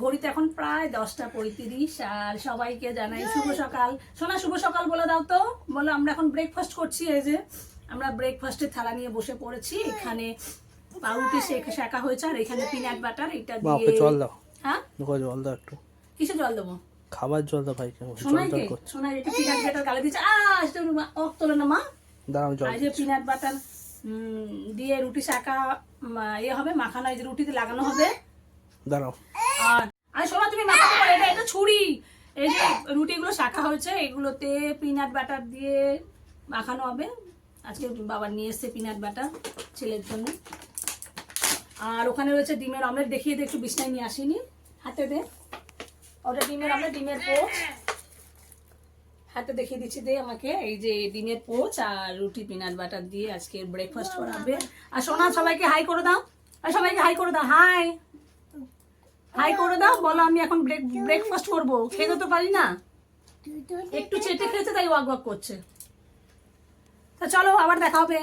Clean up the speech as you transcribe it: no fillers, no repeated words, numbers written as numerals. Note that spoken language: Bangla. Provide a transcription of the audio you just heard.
ঘড়িতে এখন প্রায় 10:35 আর সবাইকে জানাই শুভ সকাল। সোনা শুভ সকাল বলে দাও তো। বলো আমরা এখন ব্রেকফাস্ট করছি। এই যে আমরা ব্রেকফাস্টের থালা নিয়ে বসে পড়েছি। এখানে পাউরুটি শেখা হয়েছে আর এখানে পিনাট বাটার এটা দিয়ে। জল দাও। হ্যাঁ জল দাও একটু। কিসে জল দেবো? খাবার জল দাও ভাই। সোনাই একটু পিনাট বাটার গালে দিচ্ছে। তোলে না মা। দাঁড়াও জল। এই যে পিনাট বাটার দিয়ে রুটি শাকা ইয়ে হবে, মাখানো। এই যে রুটিতে লাগানো হবে। দাঁড়াও। আর সোনা তুমি মাখাতে পারো, এটা ছুরি। এই যে রুটিগুলো শাকা হয়েছে, এগুলোতে পিনাট বাটার দিয়ে মাখানো হবে। আজকে বাবা নিয়ে এসছে পিনাট বাটার ছেলের জন্য। আর ওখানে রয়েছে ডিমের অমলেট। দেখিয়ে দে একটু, বিছনায় নিয়ে আসিনি, হাতে দে। ওটা ডিমের অমলেট, ডিমের পোচ হাতে দেখিয়ে দিচ্ছি। দে আমাকে। এই যে ডিমের পোচ আর রুটি পিনাট বাটার দিয়ে আজকে ব্রেকফাস্ট করা হবে। আর সোনা সবাইকে হাই করে দাও। আর সবাইকে হাই করে দাও। হাই হাই করে দাও। বলো আমি এখন ব্রেকফাস্ট করবো। খেতে তো পারি না, একটু চেটে খেয়েছে তাই ওয়াক ওয়াক করছে। তা চলো আবার দেখা হবে।